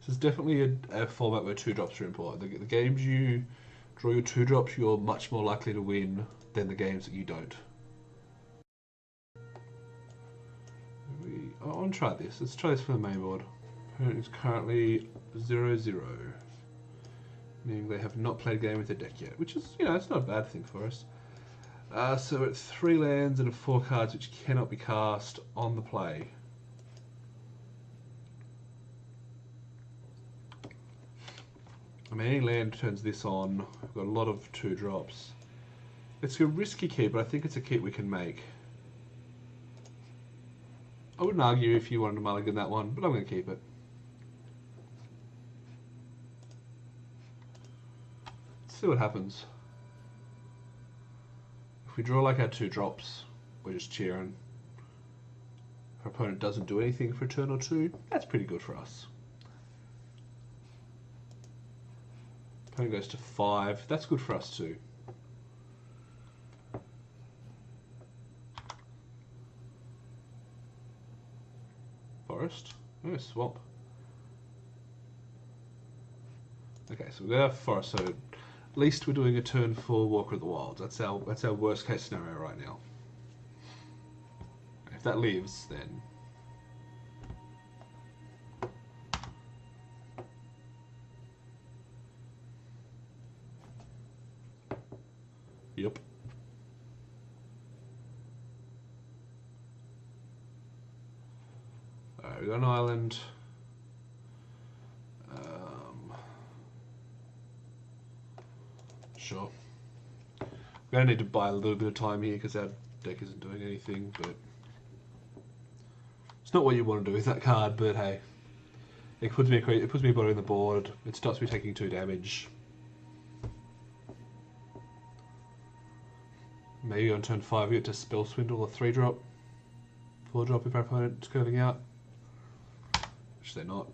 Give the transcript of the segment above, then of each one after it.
This is definitely a format where 2 drops are important. The games you draw your 2 drops, you're much more likely to win than the games that you don't. I want to try this. Let's try this for the main board. Opponent is currently 0-0, meaning they have not played a game with their deck yet, which is, it's not a bad thing for us. So it's 3 lands and 4 cards which cannot be cast on the play. I mean, any land turns this on. We've got a lot of 2-drops. It's a risky keep, but I think it's a keep we can make. I wouldn't argue if you wanted to mulligan that one, but I'm going to keep it. Let's see what happens. If we draw like our 2-drops, we're just cheering. If our opponent doesn't do anything for a turn or 2, that's pretty good for us. Opponent goes to 5. That's good for us too. Forest. Oh, swamp. Okay, so we got our forest. So at least we're doing a turn 4 Walker of the Wilds. That's our worst case scenario right now. If that lives, then. Yep. Alright, we got an island. Sure. We're going to need to buy a little bit of time here because our deck isn't doing anything, but it's not what you want to do with that card, but hey. It puts me bothering the board. It stops me taking 2 damage. Maybe on turn 5 we get to Spell Swindle or 3-drop. 4-drop if our opponent's curving out. Which they're not.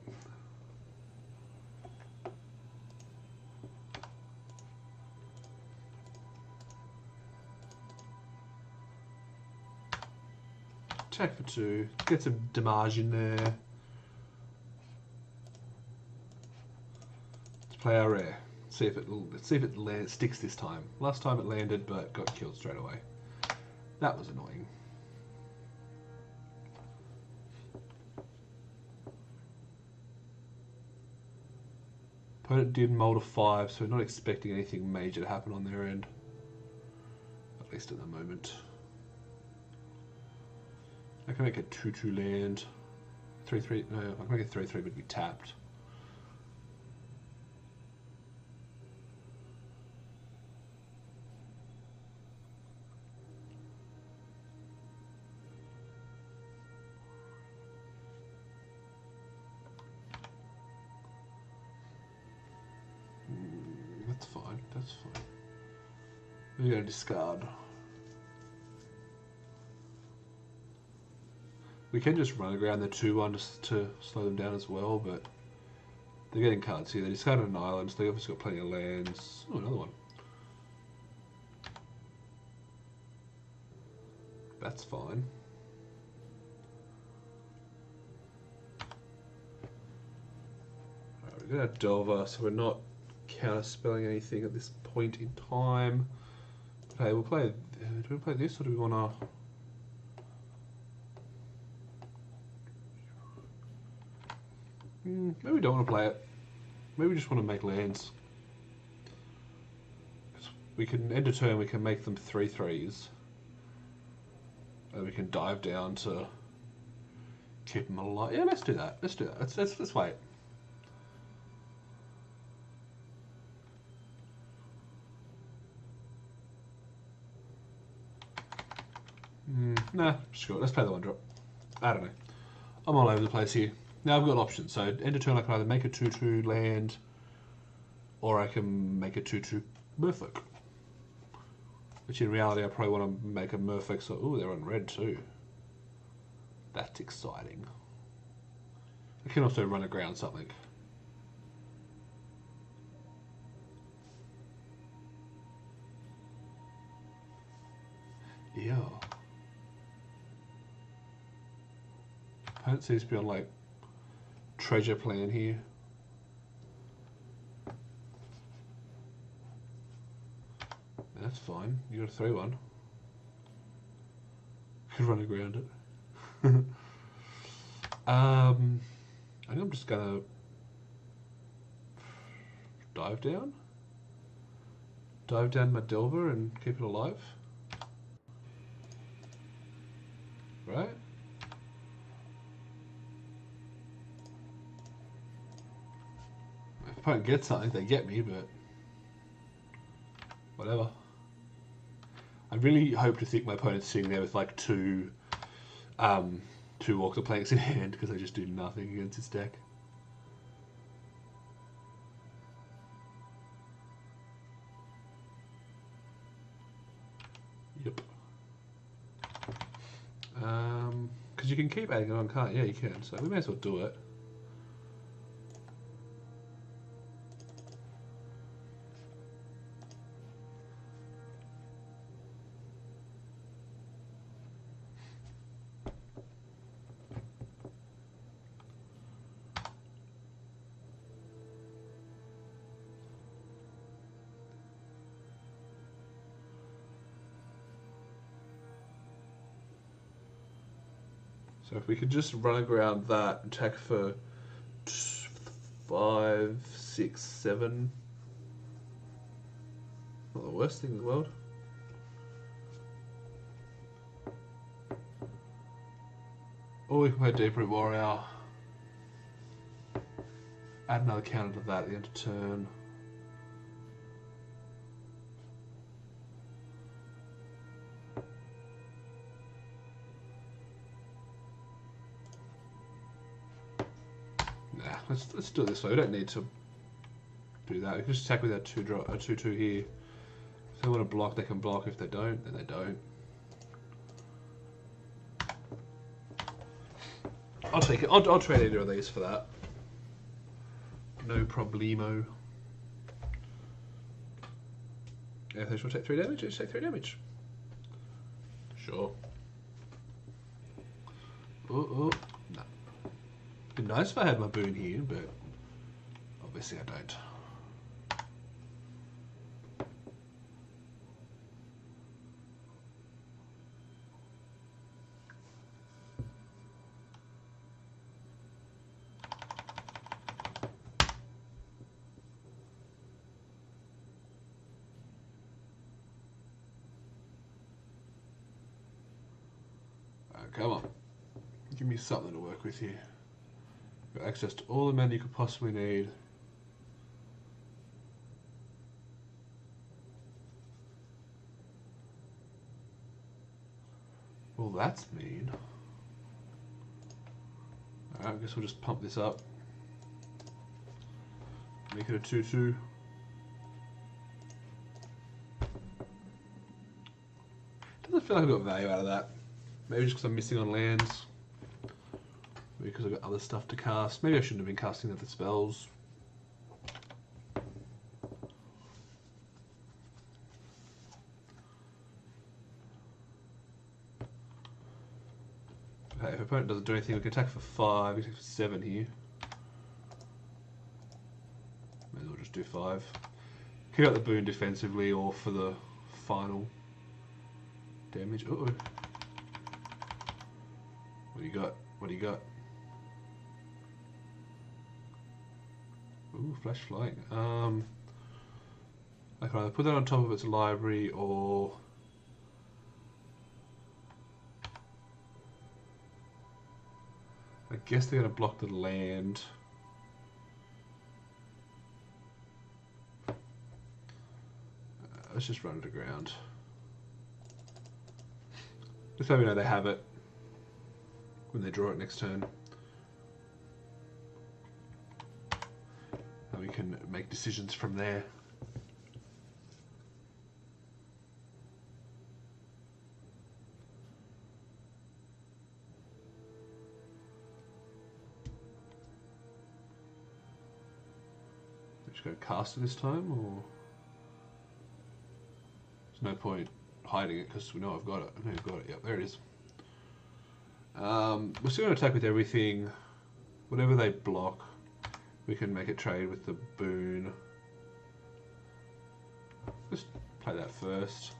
Attack for 2. Get some damage in there. Let's play our rare. Let's see if it sticks this time. Last time it landed, but got killed straight away. That was annoying. Opponent did mold a 5, so we're not expecting anything major to happen on their end. At least at the moment. I can make a 2-2 land. 3-3. No, I can make a 3-3, but be tapped. That's fine. That's fine. We're going to discard. We can just run around the 2-1 just to slow them down as well, but they're getting cards here. They discarded an island, so they obviously got plenty of lands. Oh, another one. That's fine. Alright, we're going to Delver, so we're not counter-spelling anything at this point in time. Okay, we'll play. Do we play this or do we want to? Maybe we don't want to play it. Maybe we just want to make lands. We can end a turn. We can make them 3/3s, and we can dive down to keep them alive. Yeah, let's do that. Let's do that. Let's wait. Nah, sure. Let's play the 1-drop. I don't know. I'm all over the place here. Now I've got options. So end of turn I can either make a 2/2 land, or I can make a 2/2 Merfolk. Which in reality I probably want to make a Merfolk. So ooh, they're on red too. That's exciting. I can also run aground something. Yeah. Opponent seems to be on like treasure plan here. fine. You got a 3-1. Could run around it. I think I'm just gonna dive down my Delver and keep it alive. Right? If opponent gets something, they get me, but whatever. I really hope to think my opponent's sitting there with like two Walker Planks in hand because they just do nothing against his deck. Yep. Because you can keep adding it on, can't you? Yeah, you can. So we may as well do it. So if we could just run around that and attack for 5, 6, 7. Not the worst thing in the world. Or we can play Deep Root Warrior. Add another counter to that at the end of turn. Let's do it this way. We don't need to do that. We can just attack with our 2/2 here. If they want to block, they can block. If they don't, then they don't. I'll take it. I'll trade either of these for that. No problemo. If they should take 3 damage, just take 3 damage. Sure. Oh, no. It'd be nice if I had my boon here, but obviously I don't. Come on. Give me something to work with here. Got access to all the men you could possibly need. Well, that's mean. Alright, I guess we'll just pump this up. Make it a 2/2. Doesn't feel like I got value out of that. Maybe just because I'm missing on lands. Maybe because I've got other stuff to cast. Maybe I shouldn't have been casting other spells. Okay, if opponent doesn't do anything, we can attack for 5, we can attack for 7 here. May as well just do 5. Keep out the boon defensively or for the final damage. Uh-oh. What do you got? What do you got? Ooh, flash flying. I can either put that on top of its library or I guess they're going to block the land. Let's just run it aground. Just so we know they have it when they draw it next turn. And we can make decisions from there. Just go cast it this time, or there's no point hiding it because we know I've got it. I know I've got it. Yep, there it is. We're still going to attack with everything. Whatever they block, we can make it trade with the boon. Let's play that first.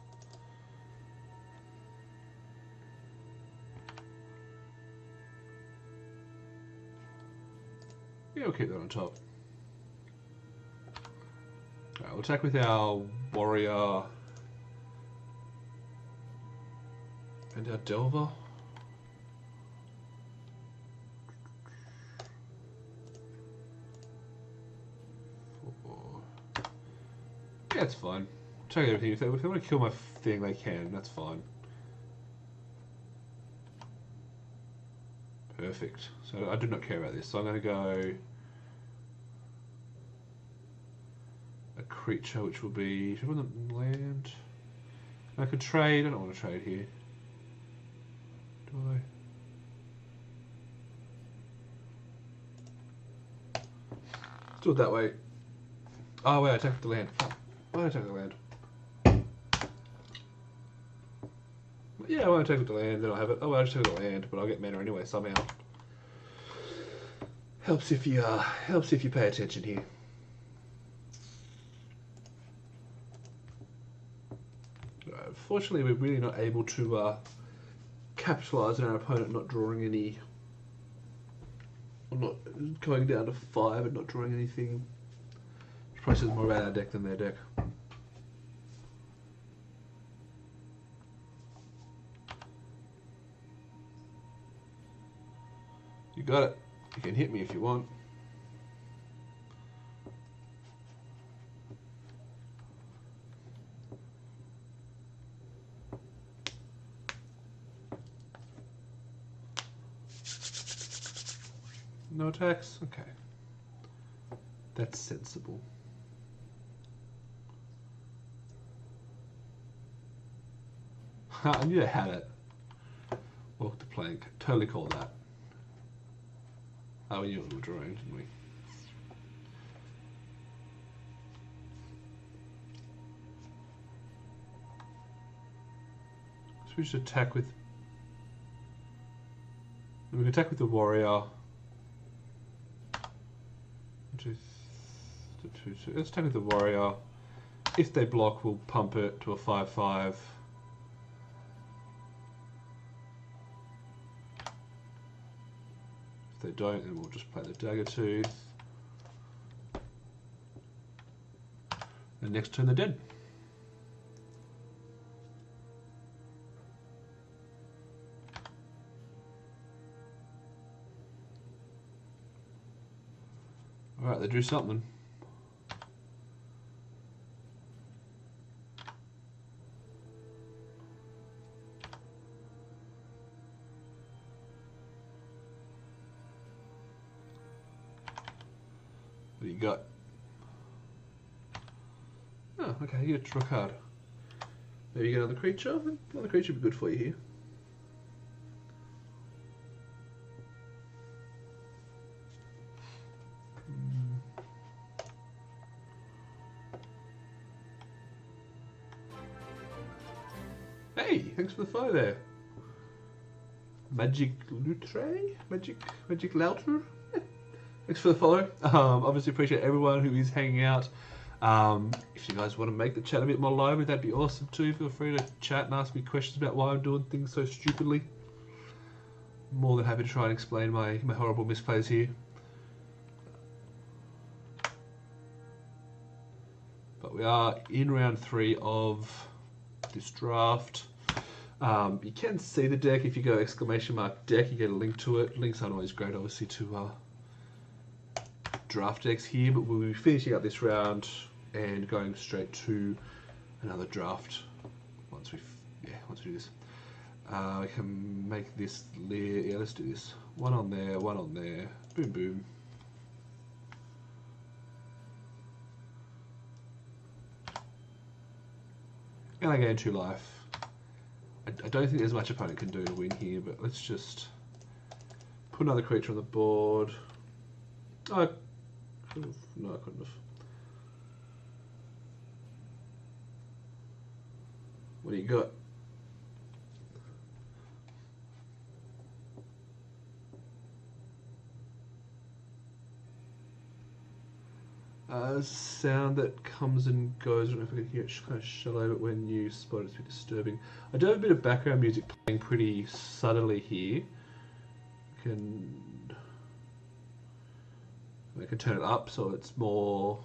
Yeah, we'll keep that on top. Alright, we'll attack with our warrior and our delver. Yeah, it's fine. Take everything. If they want to kill my thing, they can. That's fine. Perfect. So I do not care about this. So I'm going to go a creature, which will be. Should I want the land? I could trade. I don't want to trade here. Do I? Let's do it that way. Oh wait, I attacked the land. Why did I take the land? Yeah, I won't take the land, then I'll have it. Oh, well, I'll just take the land, but I'll get mana anyway somehow. Helps if you pay attention here. Unfortunately, we're really not able to capitalise on our opponent not drawing any, or not going down to 5 and not drawing anything. Which probably says more about our deck than their deck. You got it. You can hit me if you want. No attacks? Okay. That's sensible. I knew I had it. Walk the plank. Totally called that. Oh, we knew what we were drawing, didn't we? So we should attack with... We can attack with the warrior. Let's attack with the warrior. If they block, we'll pump it to a 5/5. If they don't, then we'll just play the dagger tooth. And next turn they're dead. Alright, they drew something. What do you got? Oh, okay, you get a draw card. Maybe you get another creature? Another creature would be good for you here. Hey, thanks for the follow there. Magic Lutre? Magic Louter? Thanks for the follow. Obviously appreciate everyone who is hanging out. If you guys want to make the chat a bit more lively, that'd be awesome too. Feel free to chat and ask me questions about why I'm doing things so stupidly. More than happy to try and explain my horrible misplays here. But we are in round 3 of this draft. You can see the deck if you go !deck, you get a link to it. Links aren't always great, obviously, to draft decks here, but we'll be finishing up this round and going straight to another draft once we do this. I can make this layer. Yeah, let's do this. One on there, boom, boom. And I gain 2 life. I don't think there's much opponent can do to win here, but let's just put another creature on the board. Oh, no, I couldn't have. What do you got? Sound that comes and goes. I don't know if I can hear it kind of shallow, but when you spot it, it's a bit disturbing. I do have a bit of background music playing pretty subtly here. I can turn it up so it's more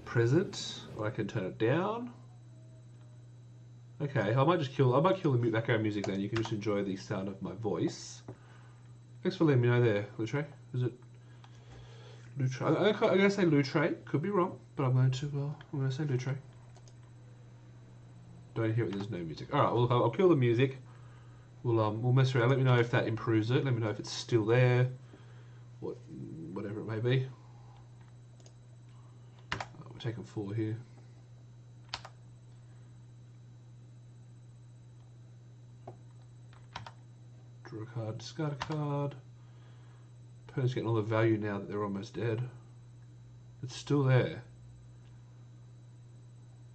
present, or I can turn it down. Okay, I might kill the background music then. You can just enjoy the sound of my voice. Thanks for letting me know there, Lutre. Is it Lutre? I'm going to say Lutre. Could be wrong, but I'm going to say Lutre. Don't hear it. There's no music. All right. Well, I'll kill the music. We'll mess around. Let me know if that improves it. Let me know if it's still there. Whatever it may be. We're taking 4 here. Draw a card, discard a card. Opponent's getting all the value now that they're almost dead. It's still there.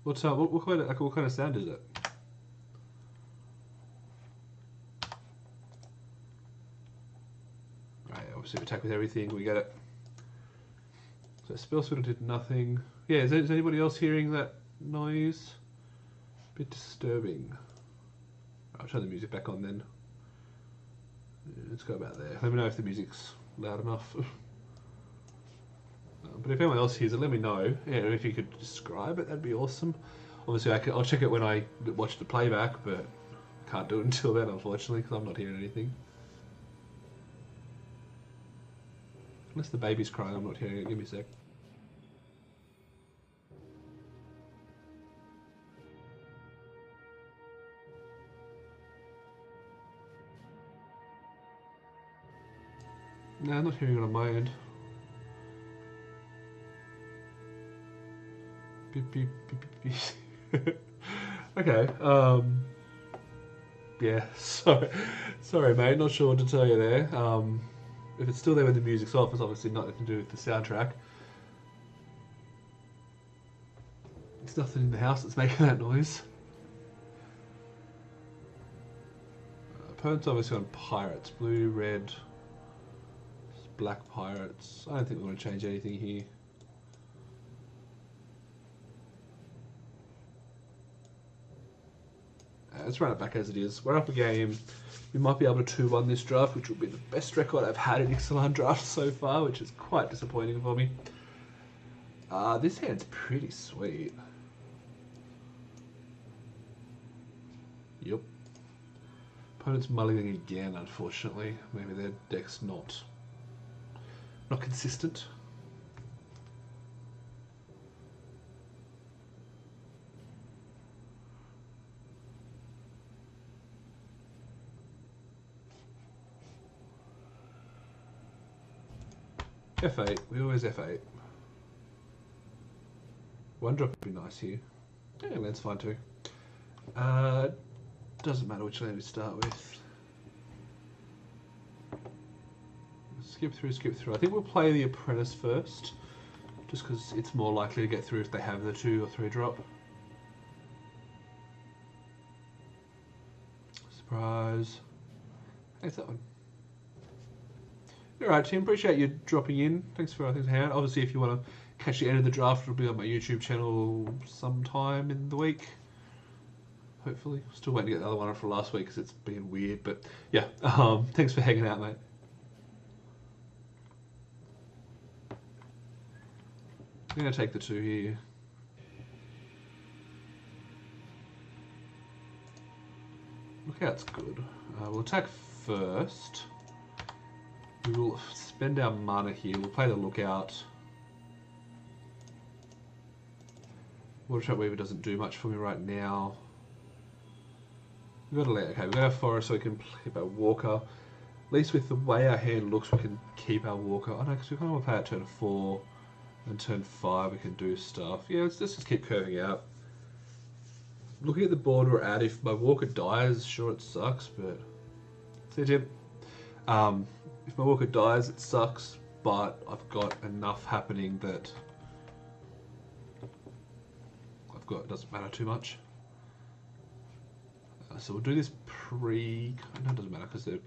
What kind of sound is it? Right, obviously attack with everything. We get it. So spell sort of did nothing. Yeah, is anybody else hearing that noise? Bit disturbing. I'll turn the music back on then. Let's go about there. Let me know if the music's loud enough. But if anyone else hears it, let me know. Yeah, if you could describe it, that'd be awesome. Obviously, I'll check it when I watch the playback, but I can't do it until then, unfortunately, because I'm not hearing anything. Unless the baby's crying, I'm not hearing it. Give me a sec. No, I'm not hearing it on my end. Beep, beep, beep, beep, beep. Okay, yeah, sorry mate, not sure what to tell you there. If it's still there when the music's off, it's obviously nothing to do with the soundtrack. There's nothing in the house that's making that noise. Opponent's obviously on pirates, blue, red, black pirates. I don't think we're going to change anything here. Let's run it back as it is. We're up a game. We might be able to 2-1 this draft, which will be the best record I've had in Ixalan draft so far, which is quite disappointing for me. This hand's pretty sweet. Yep. Opponent's mulling again, unfortunately. Maybe their deck's not consistent. F8, we always F8. 1 drop would be nice here. Yeah, land's fine too. Doesn't matter which land we start with. Skip through. I think we'll play the Apprentice first, just because it's more likely to get through if they have the 2 or 3 drop. Surprise. Thanks that one. Alright team, appreciate you dropping in. Thanks for hanging out. Obviously if you want to catch the end of the draft, it'll be on my YouTube channel sometime in the week. Hopefully. Still waiting to get the other one for last week because it's been weird, but yeah. Thanks for hanging out, mate. I'm going to take the 2 here. Lookout's good. We'll attack first. We will spend our mana here. We'll play the Lookout. Water Weaver doesn't do much for me right now. We've got our Forest so we can keep our Walker. At least with the way our hand looks, we can keep our Walker. Oh no, because we kind of want to play at turn 4 and turn 5 we can do stuff. Yeah, let's just keep curving out. Looking at the board we're at, if my Walker dies, sure it sucks, but... See Jim? If my Walker dies, it sucks, but I've got enough happening that it doesn't matter too much. So we'll do this pre... No, it doesn't matter because the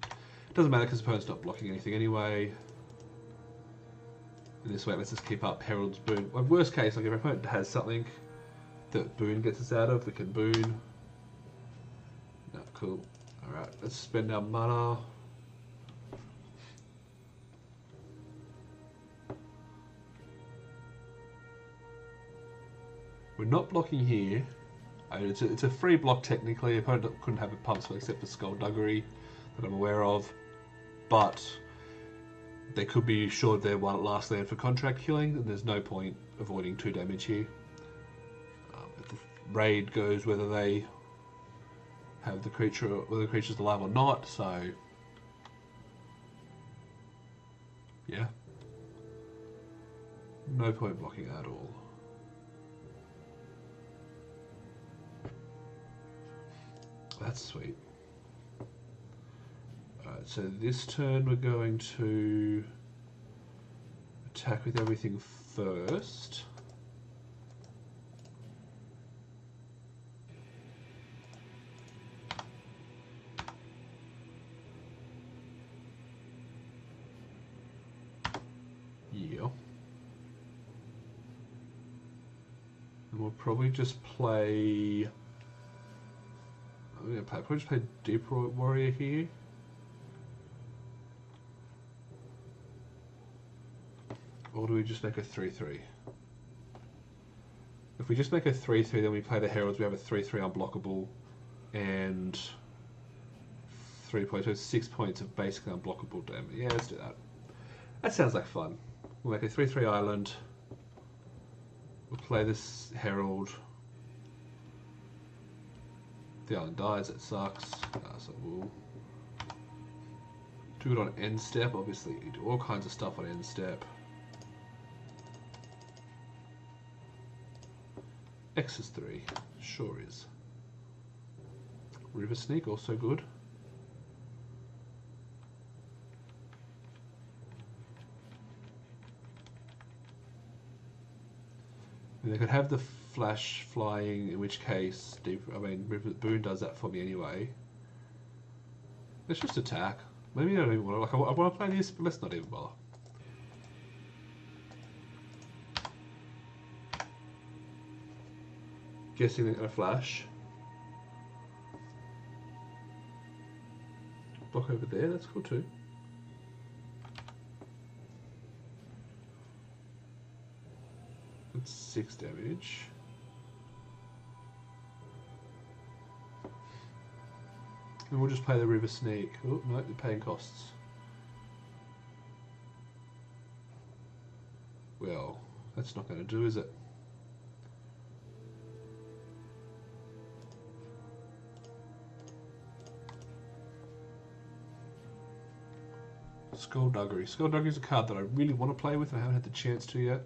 opponent's not blocking anything anyway. In this way, let's just keep up Herald's Boon. Well, worst case, like if our opponent has something that Boon gets us out of, we can Boon. No, cool. Alright, let's spend our mana. We're not blocking here. I mean, it's a free block technically. Opponent couldn't have a pump spell except for Skullduggery that I'm aware of. But they could be short their one last land for contract killing, and there's no point avoiding 2 damage here. If the raid goes whether they have the creature, whether the creature's alive or not, so yeah. No point blocking at all. That's sweet. Alright, so this turn we're going to attack with everything first. Yeah. And we'll probably just play... I'm going to probably just play Deep Warrior here. Or do we just make a 3-3? If we just make a 3-3, then we play the Heralds, we have a 3-3 unblockable and 3 points, so 6 points of basically unblockable damage. Yeah, let's do that. That sounds like fun. We'll make a 3-3 island. We'll play this Herald. The island dies, that sucks. So we'll do it on end step. Obviously, you do all kinds of stuff on end step. X is 3. Sure is. River Sneak, also good. And they could have the flash flying, in which case, River Boon does that for me anyway. Let's just attack. Maybe I don't even want to. Like, I want to play this, but let's not even bother. Guessing they're going to flash. Block over there, that's cool too. That's 6 damage. And we'll just play the River Sneak. Oh, no, they're paying costs. Well, that's not going to do, is it? Skullduggery. Skullduggery is a card that I really want to play with and I haven't had the chance to yet.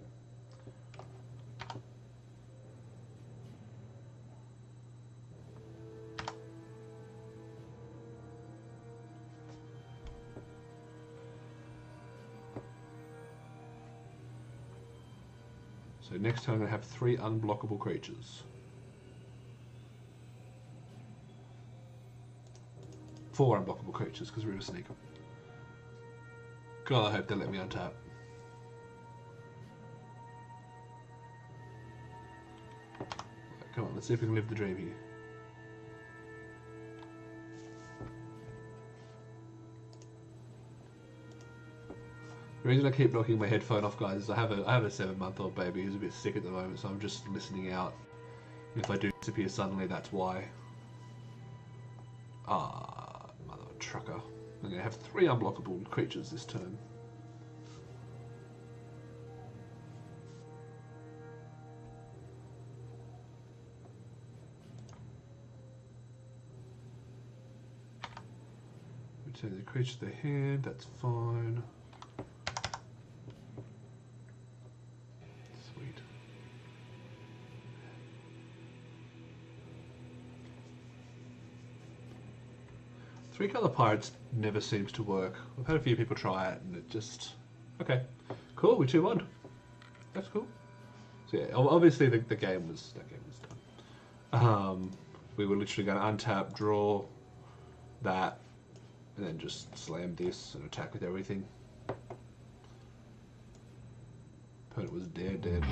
So next turn I'm going to have 3 unblockable creatures. 4 unblockable creatures because River Sneak. God, I hope they let me untap. Right, come on, let's see if we can live the dream here. The reason I keep knocking my headphone off, guys, is I have a 7-month-old baby who's a bit sick at the moment, so I'm just listening out. If I do disappear suddenly, that's why. Ah, mother trucker. I'm going to have 3 unblockable creatures this turn. Return the creature to the hand, that's fine. Sweet. Three-color pirates never seems to work. I've had a few people try it and it just... Okay, cool, we 2-1. That's cool. So yeah, obviously that game was done. We were literally going to untap, draw that, and then just slam this and attack with everything. Opponent was dead.